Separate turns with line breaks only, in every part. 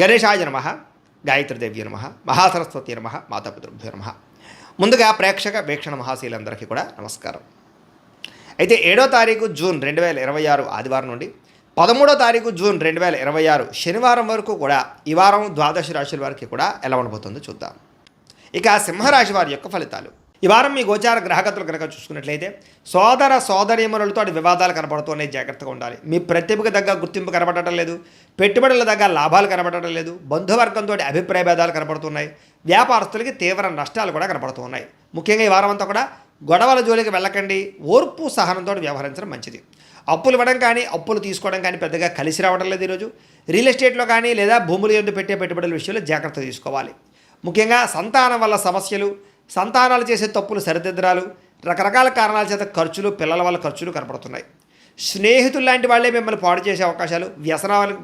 గణేశాయ నమః, గాయత్రీదేవ్య నమః, మహాసరస్వతి నమః, మాతాపితృభ్యో నమః. ముందుగా ప్రేక్షక వీక్షణ మహాశీలందరికీ కూడా నమస్కారం. అయితే 7వ తారీఖు జూన్ 2026 ఆదివారం నుండి 13వ తారీఖు జూన్ 2026 శనివారం వరకు కూడా ఈ వారం ద్వాదశ రాశుల వారికి కూడా ఎలా ఉండబోతుందో చూద్దాం. ఇక సింహరాశి వారి యొక్క ఫలితాలు. ఈ వారం మీ గోచార గ్రహగతులు కనుక చూసుకున్నట్లయితే సోదర సోదరీమణులతో వివాదాలు కనబడుతున్నాయి, జాగ్రత్తగా ఉండాలి. మీ ప్రతిభకు తగ్గ గుర్తింపు కనబడటం లేదు, పెట్టుబడుల తగ్గ లాభాలు కనబడటం లేదు, బంధువర్గంతో అభిప్రాయ భేదాలు కనబడుతున్నాయి, వ్యాపారస్తులకి తీవ్ర నష్టాలు కూడా కనబడుతున్నాయి. ముఖ్యంగా ఈ వారం అంతా కూడా గొడవల జోలికి వెళ్ళకండి, ఓర్పు సహనంతో వ్యవహరించడం మంచిది. అప్పులు ఇవ్వడం కానీ అప్పులు తీసుకోవడం కానీ పెద్దగా కలిసి రావడం లేదు. ఈరోజు రియల్ ఎస్టేట్లో కానీ లేదా భూములు ఎందు పెట్టే పెట్టుబడుల విషయంలో జాగ్రత్త తీసుకోవాలి. ముఖ్యంగా సంతానం వల్ల సమస్యలు, సంతానాలు చేసే తప్పులు సరిదిద్దరాలు, రకరకాల కారణాల చేత ఖర్చులు, పిల్లల వల్ల ఖర్చులు కనపడుతున్నాయి. స్నేహితులు లాంటి వాళ్ళే మిమ్మల్ని పాడు చేసే అవకాశాలు,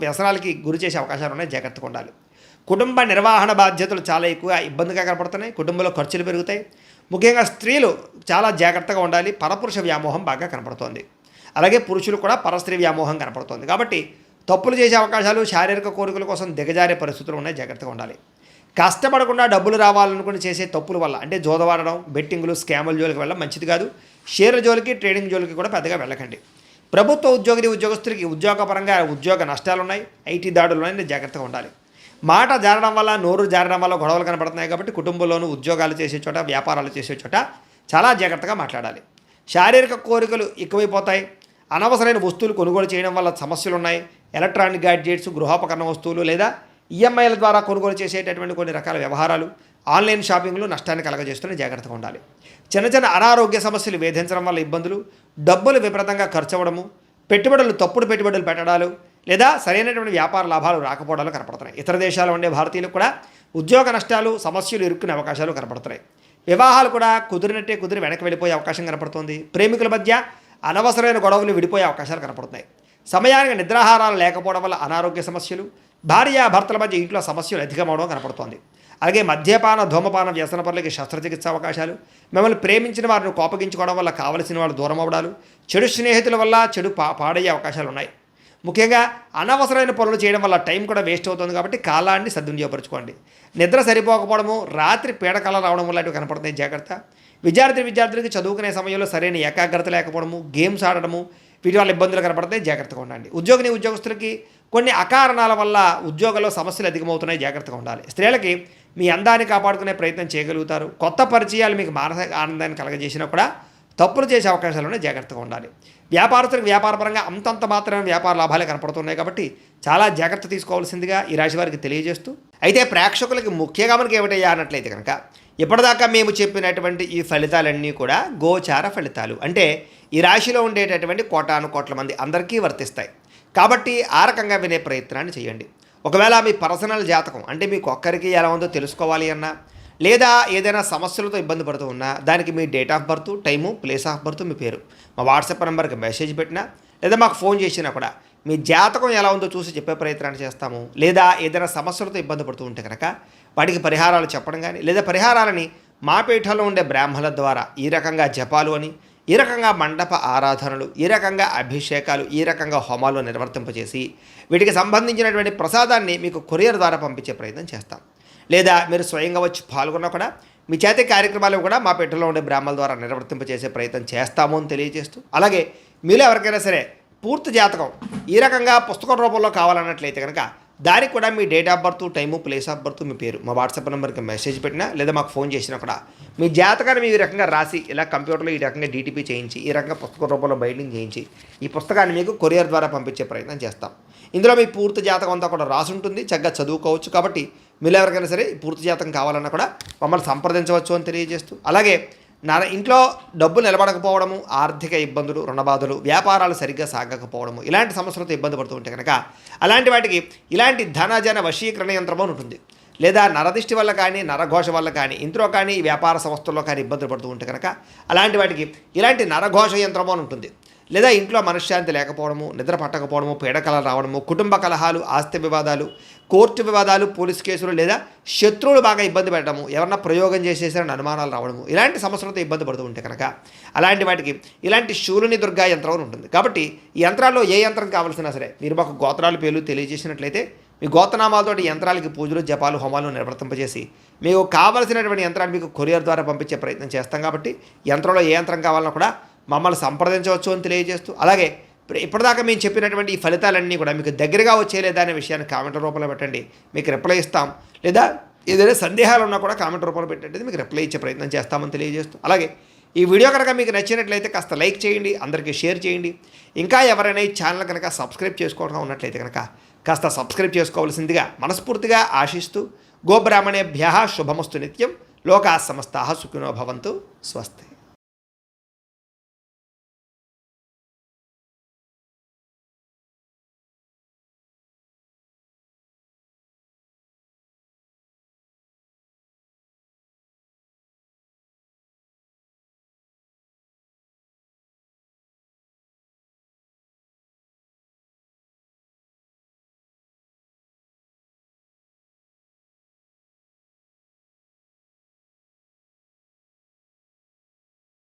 వ్యసనాలకి గురి చేసే అవకాశాలు ఉన్నాయి, జాగ్రత్తగా ఉండాలి. కుటుంబ నిర్వహణ బాధ్యతలు చాలా ఎక్కువ ఇబ్బందిగా కనపడుతున్నాయి, కుటుంబంలో ఖర్చులు పెరుగుతాయి. ముఖ్యంగా స్త్రీలు చాలా జాగ్రత్తగా ఉండాలి, పరపురుష వ్యామోహం బాగా కనపడుతోంది. అలాగే పురుషులు కూడా పరస్త్రీ వ్యామోహం కనపడుతోంది. కాబట్టి తప్పులు చేసే అవకాశాలు, శారీరక కోరికల కోసం దిగజారే పరిస్థితులు ఉన్నాయి, జాగ్రత్తగా ఉండాలి. కష్టపడకుండా డబ్బులు రావాలనుకుని చేసే తప్పుల వల్ల అంటే జోదవాడడం, బెట్టింగులు, స్కాముల జోలికి వెళ్ళడం మంచిది కాదు. షేర్ల జోలికి, ట్రేడింగ్ జోలికి కూడా పెద్దగా వెళ్ళకండి. ప్రభుత్వ ఉద్యోగస్తులకి ఉద్యోగపరంగా ఉద్యోగ నష్టాలు ఉన్నాయి, ఐటీ దాడులు ఉన్నాయి, జాగ్రత్తగా ఉండాలి. మాట జారడం వల్ల, నోరు జారడం వల్ల గొడవలు కనబడుతున్నాయి. కాబట్టి కుటుంబంలోనూ ఉద్యోగాలు చేసే చోట, వ్యాపారాలు చేసే చోట చాలా జాగ్రత్తగా మాట్లాడాలి. శారీరక కోరికలు ఎక్కువైపోతాయి. అనవసరమైన వస్తువులు కొనుగోలు చేయడం వల్ల సమస్యలు ఉన్నాయి. ఎలక్ట్రానిక్ గ్యాడ్జెట్స్, గృహోపకరణ వస్తువులు లేదా ఈఎంఐల ద్వారా కొనుగోలు చేసేటటువంటి కొన్ని రకాల వ్యవహారాలు, ఆన్లైన్ షాపింగ్లు నష్టాన్ని కలగజేస్తూనే జాగ్రత్తగా ఉండాలి. చిన్న చిన్న అనారోగ్య సమస్యలు వేధించడం వల్ల ఇబ్బందులు, డబ్బులు విపరీతంగా ఖర్చు అవ్వడము, తప్పుడు పెట్టుబడులు పెట్టడాలు లేదా సరైనటువంటి వ్యాపార లాభాలు రాకపోవడాలు కనపడుతున్నాయి. ఇతర దేశాల్లో ఉండే భారతీయులకు కూడా ఉద్యోగ నష్టాలు, సమస్యలు ఇరుక్కునే అవకాశాలు కనపడుతున్నాయి. వివాహాలు కూడా కుదిరి వెనక్కి వెళ్ళిపోయే అవకాశం కనపడుతుంది. ప్రేమికుల మధ్య అనవసరమైన గొడవలు విడిపోయే అవకాశాలు కనపడుతున్నాయి. సమయానికి నిద్రాహారాలు లేకపోవడం వల్ల అనారోగ్య సమస్యలు, భార్యాభర్తల మధ్య ఇంట్లో సమస్యలు అధికమవడం కనపడుతోంది. అలాగే మద్యపాన, ధూమపాన వ్యసన పనులకి శస్త్రచికిత్స అవకాశాలు, మిమ్మల్ని ప్రేమించిన వారిని కోపగించుకోవడం వల్ల కావలసిన వాళ్ళు దూరం అవ్వడాలు, చెడు స్నేహితుల వల్ల చెడు పాడయ్యే అవకాశాలు ఉన్నాయి. ముఖ్యంగా అనవసరమైన పనులు చేయడం వల్ల టైం కూడా వేస్ట్ అవుతుంది. కాబట్టి కాలాన్ని సద్వినియోగపరచుకోండి. నిద్ర సరిపోకపోవడము, రాత్రి పీడకల రావడం లాంటివి కనపడుతున్నాయి, జాగ్రత్త. విద్యార్థులకి చదువుకునే సమయంలో సరైన ఏకాగ్రత లేకపోవడము, గేమ్స్ ఆడడము, వీటి వల్ల ఇబ్బందులు కనపడతాయి, జాగ్రత్తగా ఉండండి. ఉద్యోగస్తులకి కొన్ని అకారణాల వల్ల ఉద్యోగంలో సమస్యలు అధికమవుతున్నాయి, జాగ్రత్తగా ఉండాలి. స్త్రీలకి మీ అందాన్ని కాపాడుకునే ప్రయత్నం చేయగలుగుతారు. కొత్త పరిచయాలు మీకు మానసిక ఆనందాన్ని కలగజేసినా కూడా తప్పులు చేసే అవకాశాలు ఉన్నాయి, జాగ్రత్తగా ఉండాలి. వ్యాపారస్తులకు వ్యాపారపరంగా అంతంత మాత్రమే వ్యాపార లాభాలే కనపడుతున్నాయి. కాబట్టి చాలా జాగ్రత్త తీసుకోవాల్సిందిగా ఈ రాశి వారికి తెలియజేస్తూ, అయితే ప్రేక్షకులకి ముఖ్యంగా మనకి ఏమిటయ్యా అన్నట్లయితే కనుక ఇప్పటిదాకా మేము చెప్పినటువంటి ఈ ఫలితాలన్నీ కూడా గోచార ఫలితాలు, అంటే ఈ రాశిలో ఉండేటటువంటి కోటాను మంది అందరికీ వర్తిస్తాయి. కాబట్టి ఆ రకంగా వినే ప్రయత్నాన్ని చేయండి. ఒకవేళ మీ పర్సనల్ జాతకం అంటే మీకు ఒక్కరికి ఎలా ఉందో తెలుసుకోవాలి అన్నా, లేదా ఏదైనా సమస్యలతో ఇబ్బంది పడుతూ ఉన్నా, దానికి మీ date of birth, time, place of birth, మీ పేరు మా వాట్సాప్ నెంబర్కి మెసేజ్ పెట్టినా లేదా మాకు ఫోన్ చేసినా కూడా మీ జాతకం ఎలా ఉందో చూసి చెప్పే ప్రయత్నాన్ని చేస్తాము. లేదా ఏదైనా సమస్యలతో ఇబ్బంది పడుతూ ఉంటే కనుక వాటికి పరిహారాలు చెప్పడం కానీ, లేదా పరిహారాలని మా పీఠంలో ఉండే బ్రాహ్మణుల ద్వారా ఈ రకంగా జపాలు అని, ఈ రకంగా మండప ఆరాధనలు, ఈ రకంగా అభిషేకాలు, ఈ రకంగా హోమాలు నిర్వర్తింపజేసి వీటికి సంబంధించినటువంటి ప్రసాదాన్ని మీకు కొరియర్ ద్వారా పంపించే ప్రయత్నం చేస్తాం. లేదా మీరు స్వయంగా వచ్చి పాల్గొన్నా కూడా మీ చేతి కార్యక్రమాలు కూడా మా పీఠంలో ఉండే బ్రాహ్మణుల ద్వారా నిర్వర్తింపజేసే ప్రయత్నం చేస్తాము అని తెలియజేస్తూ, అలాగే మీలో ఎవరికైనా సరే పూర్తి జాతకం ఈ రకంగా పుస్తకం రూపంలో కావాలన్నట్లయితే కనుక దానికి కూడా మీ date of birth, time, place of birth, మీ పేరు మా వాట్సాప్ నెంబర్కి మెసేజ్ పెట్టినా లేదా మాకు ఫోన్ చేసినా కూడా మీ జాతకాన్ని మీ ఈ రకంగా రాసి ఇలా కంప్యూటర్లో ఈ రకంగా డీటీపీ చేయించి ఈ రకంగా పుస్తక రూపంలో బైండింగ్ చేయించి ఈ పుస్తకాన్ని మీకు కొరియర్ ద్వారా పంపించే ప్రయత్నం చేస్తాం. ఇందులో మీ పూర్తి జాతకం అంతా కూడా రాసి ఉంటుంది, చక్కగా చదువుకోవచ్చు. కాబట్టి మీరు ఎవరికైనా సరే పూర్తి జాతకం కావాలన్నా కూడా మమ్మల్ని సంప్రదించవచ్చు అని తెలియజేస్తూ, అలాగే ఇంట్లో డబ్బు నిలబడకపోవడము, ఆర్థిక ఇబ్బందులు, రుణబాధలు, వ్యాపారాలు సరిగ్గా సాగకపోవడము, ఇలాంటి సమస్యలతో ఇబ్బంది పడుతూ ఉంటే కనుక అలాంటి వాటికి ఇలాంటి ధనజన వశీకరణ యంత్రం అని ఉంటుంది. లేదా నరదిష్టి వల్ల కానీ, నరఘోష వల్ల కానీ, ఇంట్లో కానీ, వ్యాపార సంస్థల్లో కానీ ఇబ్బందులు పడుతూ ఉంటే కనుక అలాంటి వాటికి ఇలాంటి నరఘోష యంత్రం అని ఉంటుంది. లేదా ఇంట్లో మనశ్శాంతి లేకపోవడము, నిద్ర పట్టకపోవడము, పీడకలలు రావడము, కుటుంబ కలహాలు, ఆస్తి వివాదాలు, కోర్టు వివాదాలు, పోలీస్ కేసులు, లేదా శత్రువులు బాగా ఇబ్బంది పెట్టడము, ఎవరన్నా ప్రయోగం చేసేసారని అనుమానాలు రావడము, ఇలాంటి సమస్యలతో ఇబ్బంది పడుతూ ఉంటే కనుక అలాంటి వాటికి ఇలాంటి శూలుని దుర్గా యంత్రం ఉంటుంది. కాబట్టి ఈ యంత్రాల్లో ఏ యంత్రం కావాల్సినా సరే మీరు మాకు గోత్రాలు పేర్లు తెలియజేసినట్లయితే మీ గోత్రనామాలతోటి యంత్రాలకి పూజలు జపాలు హోమాలు నిర్వర్తింపజేసి మీకు కావలసినటువంటి యంత్రాన్ని మీకు కొరియర్ ద్వారా పంపించే ప్రయత్నం చేస్తాం. కాబట్టి యంత్రంలో ఏ యంత్రం కావాలన్నా కూడా మమ్మల్ని సంప్రదించవచ్చు అని తెలియజేస్తూ, అలాగే ఇప్పటిదాకా మేము చెప్పినటువంటి ఈ ఫలితాలన్నీ కూడా మీకు దగ్గరగా వచ్చేలేదా అనే విషయాన్ని కామెంట్ రూపంలో పెట్టండి, మీకు రిప్లై ఇస్తాం. లేదా ఏదైనా సందేహాలు ఉన్నా కూడా కామెంట్ రూపంలో పెట్టండి, మీకు రిప్లై ఇచ్చే ప్రయత్నం చేస్తామని తెలియజేస్తూ, అలాగే ఈ వీడియో కనుక మీకు నచ్చినట్లయితే కాస్త లైక్ చేయండి, అందరికీ షేర్ చేయండి. ఇంకా ఎవరైనా ఈ ఛానల్ కనుక సబ్స్క్రైబ్ చేసుకోవడం ఉన్నట్లయితే కనుక కాస్త సబ్స్క్రైబ్ చేసుకోవాల్సిందిగా మనస్ఫూర్తిగా ఆశిస్తూ, గోబ్రాహ్మణేభ్యః శుభమస్తు నిత్యం, లోకాः సమస్తాः సుఖినో భవంతు, స్వస్తి.